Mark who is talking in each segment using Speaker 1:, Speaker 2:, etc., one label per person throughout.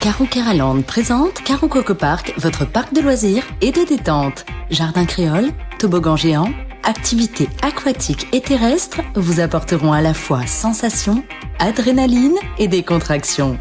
Speaker 1: Caro Keraland présente Caro Coco Park, votre parc de loisirs et de détente. Jardin créole, toboggan géant, activités aquatiques et terrestres vous apporteront à la fois sensations, adrénaline et décontraction.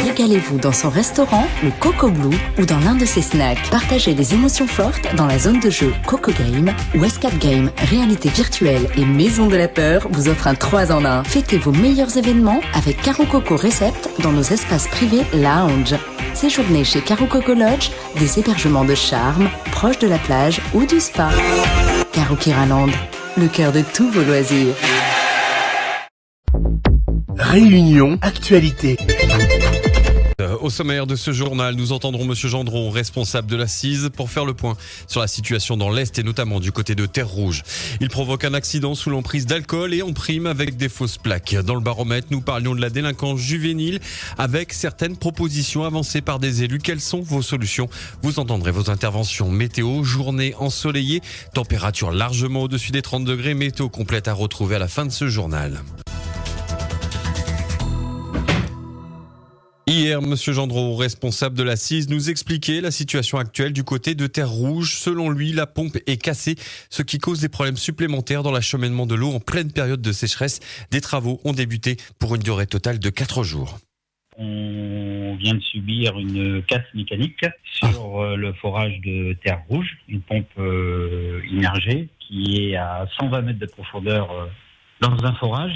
Speaker 1: Régalez-vous dans son restaurant, le Coco Blue, ou dans l'un de ses snacks. Partagez des émotions fortes dans la zone de jeu Coco Game, où Escape Game, réalité virtuelle et maison de la peur vous offre un 3 en 1. Fêtez vos meilleurs événements avec Caro Coco Recept dans nos espaces privés lounge. Séjournez chez Caro Coco Lodge, des hébergements de charme, proches de la plage ou du spa. Caro Keraland, le cœur de tous vos loisirs.
Speaker 2: Réunion Actualité.
Speaker 3: Au sommaire de ce journal, nous entendrons Monsieur Gendron, responsable de la CISE, pour faire le point sur la situation dans l'Est et notamment du côté de Terre-Rouge. Il provoque un accident sous l'emprise d'alcool et on prime avec des fausses plaques. Dans le baromètre, nous parlions de la délinquance juvénile avec certaines propositions avancées par des élus. Quelles sont vos solutions? Vous entendrez vos interventions. Météo, journée ensoleillée, température largement au-dessus des 30 degrés. Météo complète à retrouver à la fin de ce journal. Hier, M. Gendron, responsable de la CISE, nous expliquait la situation actuelle du côté de Terre-Rouge. Selon lui, la pompe est cassée, ce qui cause des problèmes supplémentaires dans l'acheminement de l'eau en pleine période de sécheresse. Des travaux ont débuté pour une durée totale de 4 jours.
Speaker 4: On vient de subir une casse mécanique sur le forage de Terre-Rouge, une pompe immergée qui est à 120 mètres de profondeur dans un forage.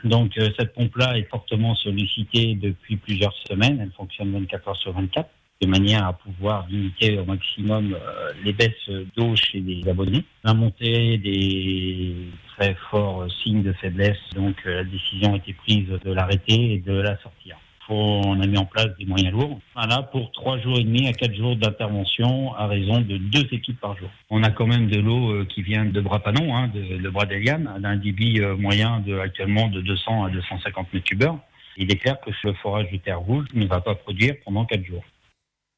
Speaker 4: Donc cette pompe-là est fortement sollicitée depuis plusieurs semaines. Elle fonctionne 24 heures sur 24, de manière à pouvoir limiter au maximum les baisses d'eau chez les abonnés. On a monté des très forts signes de faiblesse, donc la décision a été prise de l'arrêter et de la sortir. On a mis en place des moyens lourds. Voilà, pour 3 jours et demi à 4 jours d'intervention à raison de 2 équipes par jour. On a quand même de l'eau qui vient de Bras-Panon, de Bras d'Eliane, d'un débit moyen actuellement de 200 à 250 mètres cubes heure. Il est clair que le forage de Terre-Rouge ne va pas produire pendant 4 jours.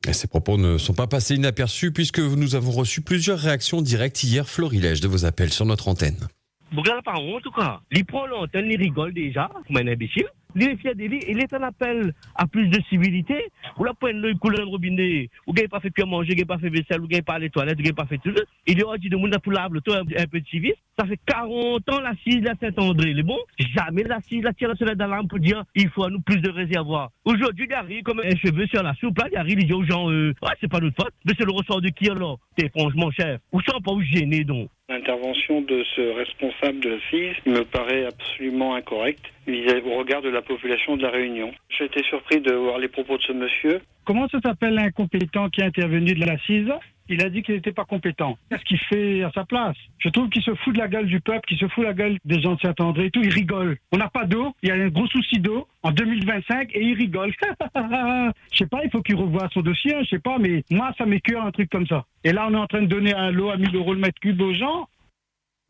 Speaker 3: Et ces propos ne sont pas passés inaperçus puisque nous avons reçu plusieurs réactions directes hier, florilèges de vos appels sur notre antenne.
Speaker 5: Regarde par en tout cas. Il prend l'antenne, il rigole déjà, comme un imbécile. Il est fier de lui, il est un appel à plus de civilité. Ou la pointe de couler dans le robinet, ou gagne pas fait cuire manger, gagne pas fait vaisselle, ou gagne pas les toilettes, ou gagne pas fait tout. Il est dit de monde pour l'able, toi un peu de civisme. Ça fait 40 ans la CISE de Saint-André. Les bons, jamais la CISE la tire la sonnette d'alarme pour dire il faut à nous plus de réservoirs. Aujourd'hui, il arrive comme un cheveu sur la soupe, là, il arrive, il dit aux gens, c'est pas notre faute, mais c'est le ressort de qui alors? T'es franchement chef. Ou sont pas gênés donc?
Speaker 6: L'intervention de ce responsable de la CISE me paraît absolument incorrecte au regard de la population de la Réunion. J'ai été surpris de voir les propos de ce monsieur.
Speaker 7: Comment ça s'appelle l'incompétent qui est intervenu de la CISE? Il a dit qu'il n'était pas compétent. Qu'est-ce qu'il fait à sa place? Je trouve qu'il se fout de la gueule du peuple, qu'il se fout de la gueule des gens de Saint-André et tout. Il rigole. On n'a pas d'eau. Il y a un gros souci d'eau en 2025 et il rigole. Je sais pas, il faut qu'il revoie son dossier. Je sais pas, mais moi, ça m'écœure un truc comme ça. Et là, on est en train de donner un lot à 1 000 € le mètre cube aux gens.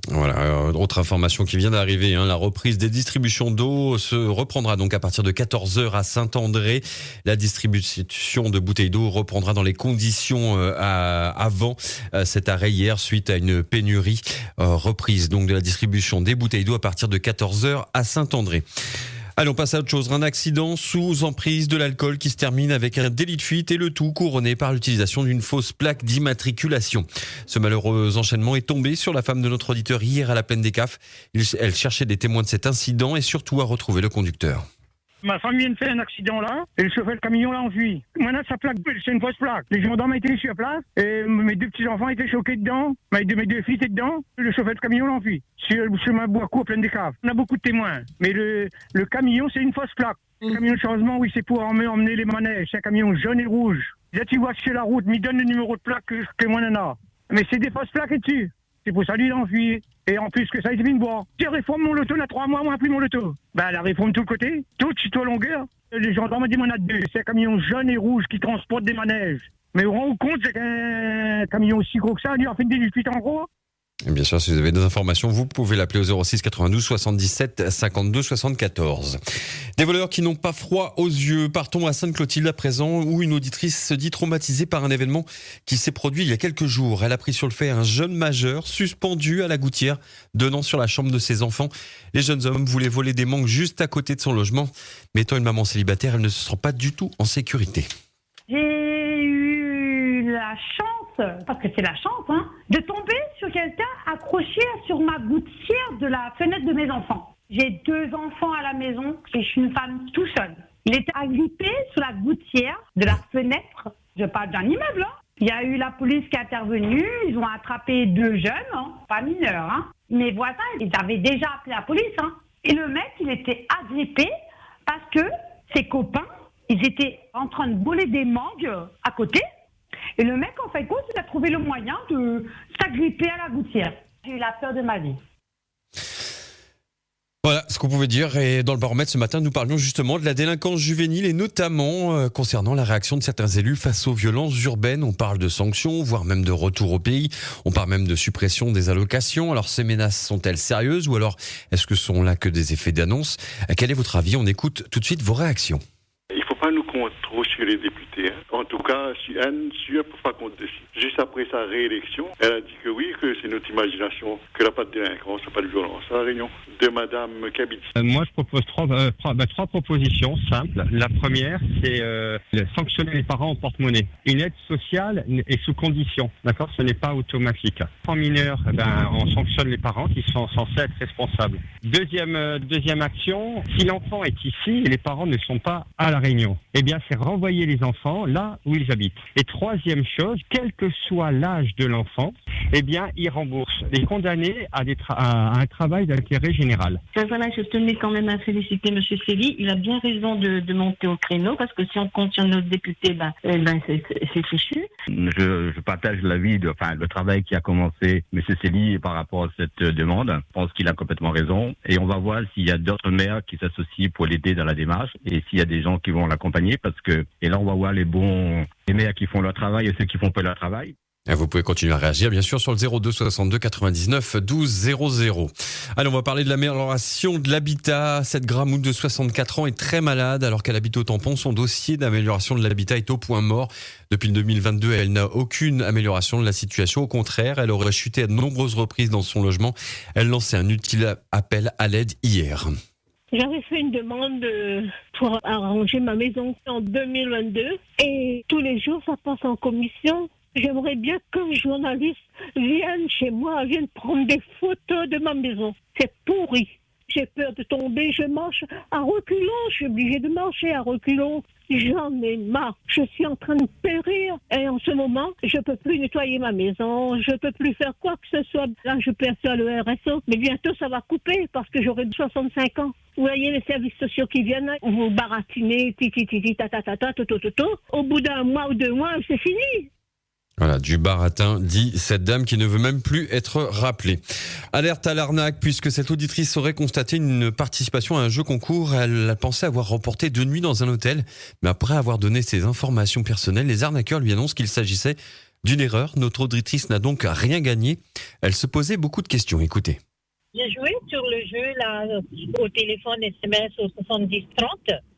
Speaker 3: Voilà, autre information qui vient d'arriver, la reprise des distributions d'eau se reprendra donc à partir de 14h à Saint-André. La distribution de bouteilles d'eau reprendra dans les conditions avant cet arrêt hier suite à une pénurie. Reprise donc de la distribution des bouteilles d'eau à partir de 14h à Saint-André. Allez, on passe à autre chose. Un accident sous emprise de l'alcool qui se termine avec un délit de fuite et le tout couronné par l'utilisation d'une fausse plaque d'immatriculation. Ce malheureux enchaînement est tombé sur la femme de notre auditeur hier à la Plaine des Cafes. Elle cherchait des témoins de cet incident et surtout à retrouver le conducteur.
Speaker 7: Ma femme vient de faire un accident là, et le chauffeur de camion l'a enfui. Maintenant, sa plaque, c'est une fausse plaque. Les gendarmes étaient sur place, et mes 2 petits-enfants étaient choqués dedans, mes 2 filles étaient dedans, le chauffeur de camion l'a enfui. Sur le chemin Boiscourt, Plaine des Caves. On a beaucoup de témoins, mais le camion, c'est une fausse plaque. Le camion de changement, oui, c'est pour emmener les manèges. C'est un camion jaune et rouge. Là, tu vois sur la route, il donne le numéro de plaque que moi, n'en a. Mais c'est des fausses plaques et dessus. C'est pour ça lui l'enfuir. Et en plus que ça, il vient de boire. Si réforme mon loto, il y a 3 mois, moi, plus mon loto. La réforme tout le côté, tout sur longueur. Les gendarmes ont dit, on a 2. C'est un camion jaune et rouge qui transporte des manèges. Mais on rend compte, c'est qu'un camion aussi gros que ça, il a fait des 18 en gros.
Speaker 3: Et bien sûr, si vous avez des informations, vous pouvez l'appeler au 06 92 77 52 74. Des voleurs qui n'ont pas froid aux yeux. Partons à Sainte-Clotilde à présent, où une auditrice se dit traumatisée par un événement qui s'est produit il y a quelques jours. Elle a pris sur le fait un jeune majeur suspendu à la gouttière, donnant sur la chambre de ses enfants. Les jeunes hommes voulaient voler des mangues juste à côté de son logement. Mais étant une maman célibataire, elle ne se sent pas du tout en sécurité.
Speaker 8: J'ai eu la chance, parce que c'est la chance, de tomber sur quelqu'un accroché sur ma gouttière de la fenêtre de mes enfants. J'ai 2 enfants à la maison et je suis une femme tout seule. Il était agrippé sur la gouttière de la fenêtre. Je parle d'un immeuble. Il y a eu la police qui est intervenue. Ils ont attrapé 2 jeunes, pas mineurs. Mes voisins, ils avaient déjà appelé la police. Et le mec, il était agrippé parce que ses copains, ils étaient en train de voler des mangues à côté. Et le mec, en fait, il a trouvé le moyen de s'agripper à la gouttière. J'ai eu la peur de ma vie.
Speaker 3: Voilà ce qu'on pouvait dire. Et dans le baromètre ce matin, nous parlions justement de la délinquance juvénile et notamment concernant la réaction de certains élus face aux violences urbaines. On parle de sanctions, voire même de retour au pays. On parle même de suppression des allocations. Alors ces menaces sont-elles sérieuses ou alors est-ce que ce sont là que des effets d'annonce ? Quel est votre avis ? On écoute tout de suite vos réactions.
Speaker 9: Il ne faut pas nous compter trop sur les députés. En tout cas, si Anne ne peut pas compter dessus. Juste après sa réélection, elle a dit que oui, que c'est notre imagination, que n'a pas de délinquance, pas de violence. À la réunion de Madame Kabitz.
Speaker 10: Moi, je propose 3 propositions simples. La première, c'est sanctionner les parents en porte-monnaie. Une aide sociale est sous condition, d'accord ? Ce n'est pas automatique. En mineur, on sanctionne les parents qui sont censés être responsables. Deuxième action, si l'enfant est ici et les parents ne sont pas à la Réunion, eh bien, c'est renvoyer les enfants là où ils habitent. Et troisième chose, quel que soit l'âge de l'enfant, eh bien, ils remboursent les condamnés à un travail d'intérêt général.
Speaker 11: Voilà, je tenais quand même à féliciter M. Célie. Il a bien raison de monter au créneau parce que si on compte sur nos députés, c'est fichu.
Speaker 12: Je partage l'avis le travail qui a commencé M. Célie par rapport à cette demande. Je pense qu'il a complètement raison. Et on va voir s'il y a d'autres maires qui s'associent pour l'aider dans la démarche et s'il y a des gens qui vont l'accompagner et là on va voir les maires qui font leur travail et ceux qui font pas leur travail.
Speaker 3: Vous pouvez continuer à réagir, bien sûr, sur le 02 62 99 12 00. Allez, on va parler de l'amélioration de l'habitat. Cette Gramoud de 64 ans est très malade alors qu'elle habite au Tampon. Son dossier d'amélioration de l'habitat est au point mort. Depuis 2022, elle n'a aucune amélioration de la situation. Au contraire, elle aurait chuté à de nombreuses reprises dans son logement. Elle lançait un utile appel à l'aide hier.
Speaker 13: J'avais fait une demande pour arranger ma maison en 2022 et tous les jours ça passe en commission. J'aimerais bien qu'un journaliste vienne chez moi, vienne prendre des photos de ma maison. C'est pourri. J'ai peur de tomber, je marche à reculons, je suis obligée de marcher à reculons. J'en ai marre. Je suis en train de périr et en ce moment, je peux plus nettoyer ma maison, je peux plus faire quoi que ce soit. Là, je perçois le RSO, mais bientôt ça va couper parce que j'aurai 65 ans. Vous voyez les services sociaux qui viennent, vous baratiner, au bout d'un mois ou 2 mois, c'est fini.
Speaker 3: Voilà, du baratin, dit cette dame qui ne veut même plus être rappelée. Alerte à l'arnaque, puisque cette auditrice aurait constaté une participation à un jeu concours. Elle pensait avoir remporté 2 nuits dans un hôtel. Mais après avoir donné ses informations personnelles, les arnaqueurs lui annoncent qu'il s'agissait d'une erreur. Notre auditrice n'a donc rien gagné. Elle se posait beaucoup de questions. Écoutez.
Speaker 14: J'ai joué sur le jeu là, au téléphone SMS au 7030.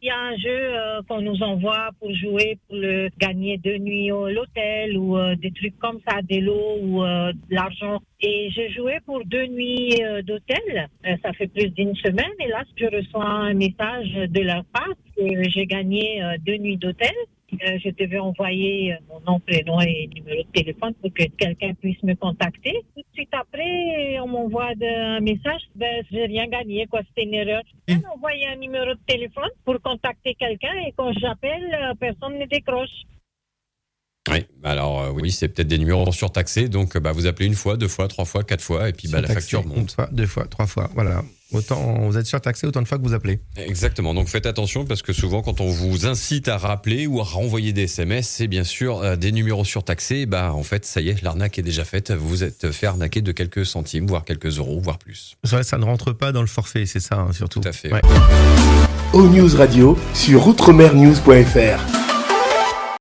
Speaker 14: Il y a un jeu qu'on nous envoie pour jouer, pour le gagner 2 nuits à l'hôtel ou des trucs comme ça, des lots ou de l'argent. Et j'ai joué pour 2 nuits d'hôtel. Ça fait plus d'1 semaine. Et là, je reçois un message de leur part que j'ai gagné 2 nuits d'hôtel. Je devais envoyer mon nom, prénom et numéro de téléphone pour que quelqu'un puisse me contacter. Tout de suite après, on m'envoie un message, j'ai rien gagné, c'était une erreur. J'ai envoyé un numéro de téléphone pour contacter quelqu'un et quand j'appelle, personne ne décroche.
Speaker 3: Oui, alors oui, c'est peut-être des numéros surtaxés, donc vous appelez 1 fois, 2 fois, 3 fois, 4 fois, et puis la facture monte.
Speaker 15: 1 fois, 2 fois, 3 fois, voilà. Autant vous êtes surtaxé autant de fois que vous appelez.
Speaker 3: Exactement, donc faites attention parce que souvent quand on vous incite à rappeler ou à renvoyer des SMS, c'est bien sûr des numéros surtaxés. En fait, ça y est, l'arnaque est déjà faite. Vous vous êtes fait arnaquer de quelques centimes, voire quelques euros, voire plus.
Speaker 15: Ça ne rentre pas dans le forfait, c'est ça surtout.
Speaker 3: Tout à fait.
Speaker 15: Ouais.
Speaker 2: O-News Radio sur outremernews.fr.